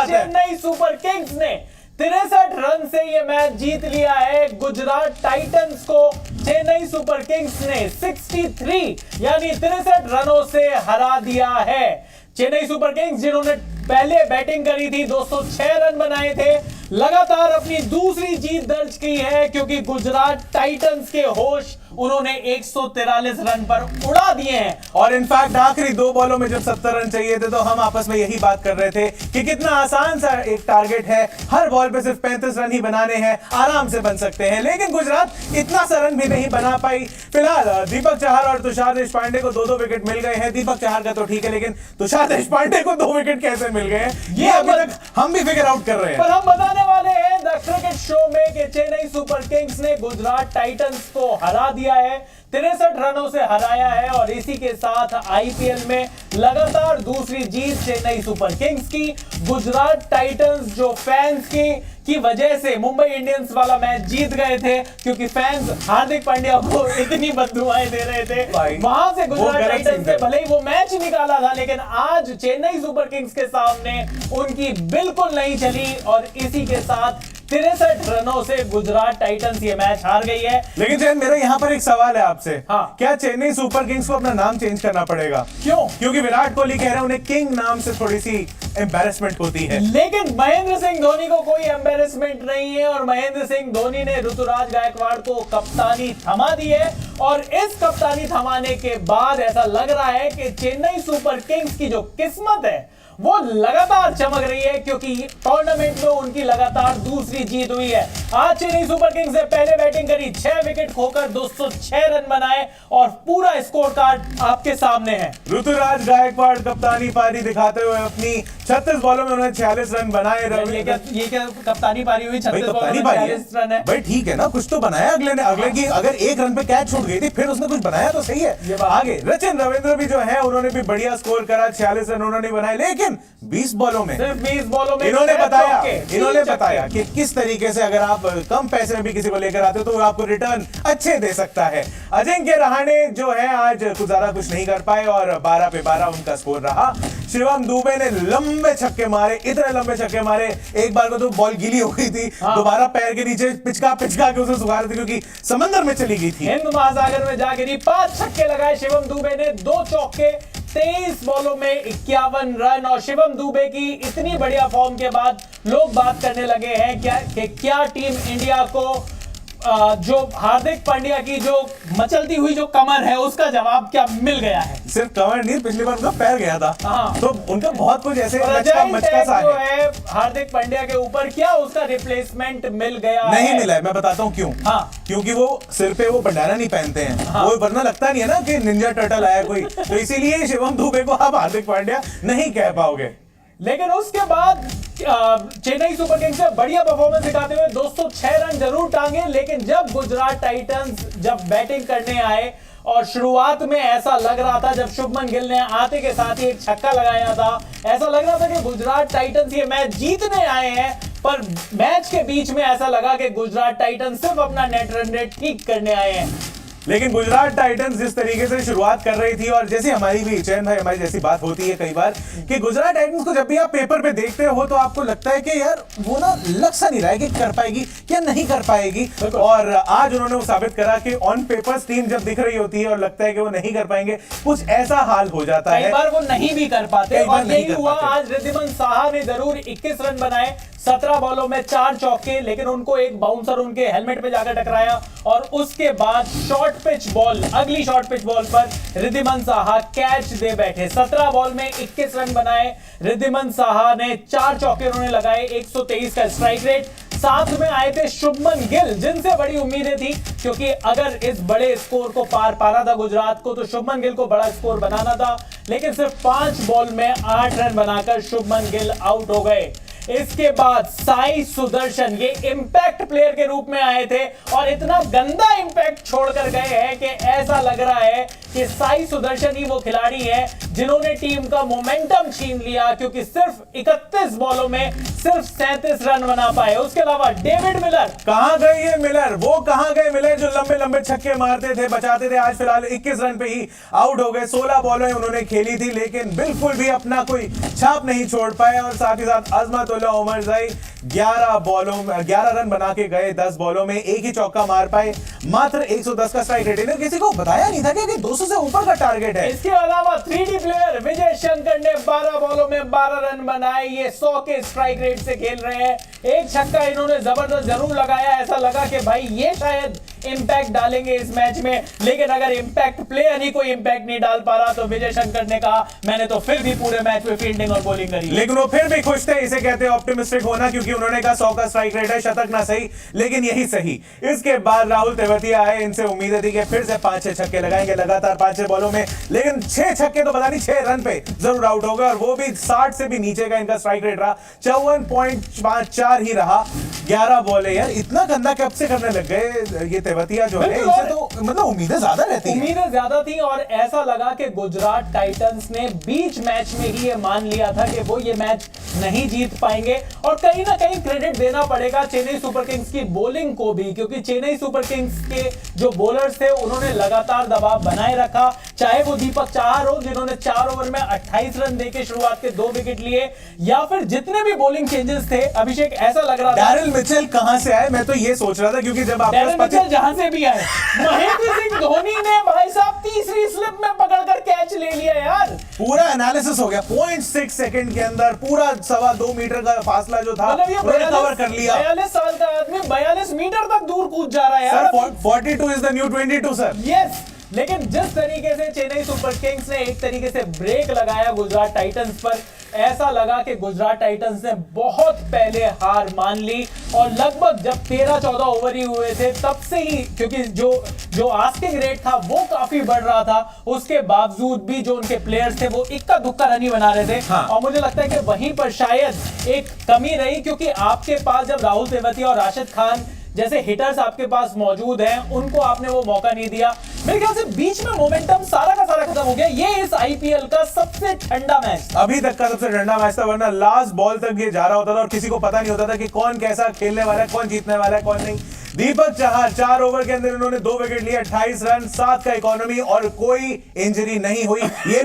Chennai super Kings ने 63 run से ये मैच जीत लिया है गुजरात टाइटंस को। चेन्नई सुपर किंग्स ने 63 यानी 63 रनों से हरा दिया है। चेन्नई सुपर किंग्स जिन्होंने पहले बैटिंग करी थी 206 रन बनाए थे, लगातार अपनी दूसरी जीत दर्ज की है क्योंकि गुजरात टाइटंस के होश उन्होंने 143 रन पर उड़ा दिए हैं। और इनफैक्ट आखिरी 2 बॉलों में जब 70 रन चाहिए थे तो हम आपस में यही बात कर रहे थे कि कितना आसान सा एक टारगेट है, हर बॉल पे सिर्फ 35 रन ही बनाने हैं, आराम से बन सकते हैं। लेकिन गुजरात इतना सा रन भी नहीं बना पाई। फिलहाल दीपक चहर और तुषार देशपांडे को 2-2 विकेट मिल गए हैं। दीपक चहर का तो ठीक है, लेकिन तुषार देशपांडे को 2 विकेट कैसे मिल गए हैं ये अभी तक हम भी फिगर आउट कर रहे हैं। पर हम बताने वाले हैं द क्रिकेट शो में कि चेन्नई सुपर किंग्स ने गुजरात टाइटंस को हरा दिया है, 63 रनों से हराया है और इसी के साथ आईपीएल में लगातार दूसरी जीत चेन्नई सुपर किंग्स की। गुजरात टाइटंस जो फैंस की वजह से मुंबई इंडियंस वाला मैच जीत गए थे क्योंकि फैंस हार्दिक पांड्या को इतनी बददुआएं दे रहे थे, वहां से गुजरात टाइटंस से भले ही वो मैच निकाला था, लेकिन आज चेन्नई सुपर किंग्स के सामने उनकी बिल्कुल नहीं चली और इसी के साथ 63 रनों से गुजरात टाइटंस ये मैच हार गई है। लेकिन जैन मेरा यहाँ पर एक सवाल है आपसे, हाँ। क्या चेन्नई सुपर किंग्स को अपना नाम चेंज करना पड़ेगा? क्यों? क्योंकि विराट कोहली कह रहे हैं उन्हें किंग नाम से थोड़ी सी एम्बैरेसमेंट होती है। लेकिन महेंद्र सिंह धोनी को कोई एम्बैरेसमेंट नहीं है और महेंद्र सिंह धोनी ने ऋतुराज गायकवाड़ को कप्तानी थमा दी है और इस कप्तानी थमाने के बाद ऐसा लग रहा है कि चेन्नई सुपर किंग्स की जो किस्मत है वो लगातार चमक रही है क्योंकि टूर्नामेंट में उनकी लगातार दूसरी जीत हुई है। आज चेन्नई सुपर किंग्स ने पहले बैटिंग करी, 6 विकेट खोकर 206 रन बनाए और पूरा स्कोर कार्ड आपके सामने है। ऋतुराज गायकवाड़ कप्तानी पारी दिखाते हुए अपनी 36 बॉलों में उन्होंने 46 रन बनाए। ये क्या कप्तानी पारी हुई? 36 बॉलों में 46 रन है भाई, ठीक है ना, कुछ तो बनाया अगले ने। अगले की अगर 1 रन पे कैच छूट गई थी फिर उसने कुछ बनाया तो सही है। आगे रचिन रविंद्र भी जो है उन्होंने भी बढ़िया स्कोर करा, 46 रन उन्होंने बनाए। लेकिन 20 बॉलों में सिर्फ 20 बॉलों में इन्होंने बताया कि किस तरीके से अगर आप कम पैसे में भी किसी को लेकर आते हो तो आपको रिटर्न अच्छे दे सकता है। अजिंक्य रहाणे जो है आज ज्यादा कुछ नहीं कर पाए और 12 पे 12 उनका स्कोर रहा। शिवम दुबे ने लंबे छक्के मारे, इतने लंबे छक्के मारे, एक बार को तो बॉल गीली हो गई थी, दोबारा पैर के नीचे पिचका के उसे सुखा रही थी क्योंकि समंदर में चली गई थी, हिंद महासागर में जा गिरी। 5 छक्के लगाए शिवम दुबे ने, 2 चौके, 23 बॉलों में 51 रन। और शिवम दुबे की इतनी बढ़िया फॉर्म के बाद लोग बात करने लगे हैं क्या टीम इंडिया को जो हार्दिक पांड्या की जो मचलती हुई जो कमर है उसका जवाब क्या मिल गया है? सिर्फ कमर नहीं, पिछली बार उनका पैर गया था। हाँ। तो उनका बहुत कुछ ऐसे मचका सा है हार्दिक पांड्या के ऊपर, क्या उसका रिप्लेसमेंट मिल गया? नहीं मिला है। मैं बताता हूँ क्यों। हाँ। क्योंकि वो सिर पे वो बंडाना नहीं पहनते हैं। हाँ। वो वरना लगता नहीं है ना कि निंजा टर्टल आया कोई, तो इसीलिए शिवम दुबे को आप हार्दिक पांड्या नहीं कह पाओगे। लेकिन उसके बाद चेन्नई सुपर किंग्स ने बढ़िया परफॉर्मेंस दिखाते हुए 206 रन जरूर टांगे, लेकिन जब गुजरात टाइटंस जब बैटिंग करने आए और शुरुआत में ऐसा लग रहा था, जब शुभमन गिल ने आते के साथ ही एक छक्का लगाया था, ऐसा लग रहा था कि गुजरात टाइटंस ये मैच जीतने आए हैं, पर मैच के बीच में ऐसा लगा कि गुजरात टाइटंस सिर्फ अपना नेट रन रेट ठीक करने आए हैं। लेकिन गुजरात टाइटंस जिस तरीके से शुरुआत कर रही थी और जैसे हमारी भी चैन भाई हमारी जैसी बात होती है कई बार कि गुजरात टाइटंस को जब भी आप पेपर पे देखते हो तो आपको लगता है कि यार वो ना लग सा नहीं रहा है कि कर पाएगी या नहीं कर पाएगी, और आज उन्होंने वो साबित करा कि ऑन पेपर्स टीम जब दिख रही होती है और लगता है कि वो नहीं कर पाएंगे, कुछ ऐसा हाल हो जाता है। कई बार वो नहीं भी कर पाते और यही हुआ। आज रिद्धिमान साहा ने जरूर 21 रन बनाए, 17 बॉलों में 4 चौके, लेकिन उनको एक बाउंसर उनके हेलमेट पे जाकर टकराया और उसके बाद शॉर्ट पिच बॉल, अगली शॉर्ट पिच बॉल पर रिद्धिमान साहा कैच दे बैठे। 17 बॉल में 21 रन बनाए रिद्धिमान साहा ने, 4 चौके उन्होंने लगाए, 123 का स्ट्राइक रेट। साथ में आए थे शुभमन गिल, जिनसे बड़ी उम्मीदें थी क्योंकि अगर इस बड़े स्कोर को पार पाना था गुजरात को तो शुभमन गिल को बड़ा स्कोर बनाना था, लेकिन सिर्फ 5 बॉल में 8 रन बनाकर शुभमन गिल आउट हो गए। इसके बाद साई सुदर्शन ये इंपैक्ट प्लेयर के रूप में आए थे और इतना गंदा इंपैक्ट छोड़कर गए हैं कि ऐसा लग रहा है कि साई सुदर्शन ही वो खिलाड़ी है जिन्होंने टीम का मोमेंटम छीन लिया, क्योंकि सिर्फ 31 बॉलों में सिर्फ 37 रन बना पाए। उसके अलावा डेविड मिलर, कहां गए ये मिलर, वो कहां गए मिलर जो लंबे लंबे छक्के मारते थे, बचाते थे। आज फिलहाल 21 रन पे ही आउट हो गए। 16 बॉलें उन्होंने खेली थी लेकिन बिल्कुल भी अपना कोई छाप नहीं छोड़ पाए। और साथ ही साथ अजमतुल्लाह उमरज़ई 11 रन बना के गए। 10 बॉलों में एक ही चौका मार पाए। मात्र 110 का स्ट्राइक रेट। इन्हें किसी को बताया नहीं था कि 200 से ऊपर का टारगेट है। इसके अलावा 3D प्लेयर विजय शंकर ने 12 बॉलों में 12 रन बनाए। ये 100 के स्ट्राइक रेट से खेल रहे हैं। एक छक्का इन्होंने जबरदस्त जरूर लगाया। ऐसा लगा कि भाई ये शायद इंपैक्ट डालेंगे इस मैच में, लेकिन अगर इंपैक्ट प्लेयर ही कोई इंपैक्ट नहीं डाल पा रहा तो विजय शंकर ने कहा मैंने तो फिर भी पूरे मैच में फील्डिंग और बॉलिंग करी। लेकिन वो फिर भी खुश थे। इसे कहते हैं ऑप्टिमिस्टिक होना, क्योंकि उन्होंने कहा 100 का स्ट्राइक रेट है, शतक ना सही लेकिन यही सही। इसके बाद राहुल तेवतिया आए। इनसे उम्मीद थी कि फिर से 5-6 छक्के लगाएंगे लगातार 5-6 बॉलों में, लेकिन 6 छक्के तो पता नहीं 6 रन पे जरूर आउट हो गए। और वो भी 60 से भी नीचे का इनका स्ट्राइक रेट रहा। 54.54 ही रहा। 11 बॉले। यार इतना गंदा कब से करने लग गए ये तेवतिया जो है। इनसे तो मतलब उम्मीदें ज्यादा रहती हैं। उम्मीदें ज्यादा थी और ऐसा लगा कि गुजरात टाइटंस ने बीच मैच में ही ये मान लिया था कि वो ये मैच नहीं जीत पाएंगे। और कहीं ना कहीं क्रेडिट देना पड़ेगा चेन्नई सुपर किंग्स की बॉलिंग को भी, क्योंकि चेन्नई सुपर किंग्स के जो बॉलर्स थे उन्होंने लगातार दबाव बनाए रखा। चाहे वो दीपक चाहर हो जिन्होंने 4 ओवर में 28 रन देके शुरुआत के 2 विकेट लिए, या फिर जितने भी बॉलिंग चेंजेस थे। अभिषेक ऐसा लग रहा था डैरिल मिचेल कहां से आए, मैं तो ये सोच रहा था, क्योंकि जब आपके जहां से भी आए महेंद्र सिंह धोनी ने भाई साहब तीसरी स्लिप में पकड़कर कैच ले लिया। यार पूरा एनालिसिस हो गया 0.6 सेकंड के अंदर। पूरा 2.25 मीटर का फासला जो था मतलब ये उन्होंने कवर कर लिया। 42 साल का आदमी 42 मीटर तक दूर कूद जा रहा है यार। Sir 42 is the new 22 sir. Yes, लेकिन जिस तरीके से चेन्नई सुपर किंग्स ने एक तरीके से ब्रेक लगाया गुजरात टाइटंस पर, ऐसा लगा कि गुजरात टाइटंस ने बहुत पहले हार मान ली। और लगभग जब 13-14 ओवर ही हुए थे तब से ही, क्योंकि जो आस्किंग रेट था वो काफी बढ़ रहा था, उसके बावजूद भी जो उनके प्लेयर्स थे वो इक्का दुक्का रन ही बना रहे थे। हाँ। और मुझे लगता है कि वहीं पर शायद एक कमी रही, क्योंकि आपके पास जब राहुल तेवतिया और राशिद खान जैसे हिटर्स आपके पास मौजूद हैं, उनको आपने वो मौका नहीं दिया। मेरे ख्याल से बीच में मोमेंटम सारा का सारा खत्म हो गया। ये इस आईपीएल का सबसे ठंडा मैच, अभी तक का सबसे ठंडा मैच था, वरना लास्ट बॉल तक ये जा रहा होता था और किसी को पता नहीं होता था कि कौन कैसा खेलने वाला है, कौन जीतने वाला है, कौन नहीं। दीपक चाहर 4 ओवर के अंदर इन्होंने 2 विकेट लिए, 28 रन, 7 का इकोनॉमी और कोई इंजरी नहीं हुई। ये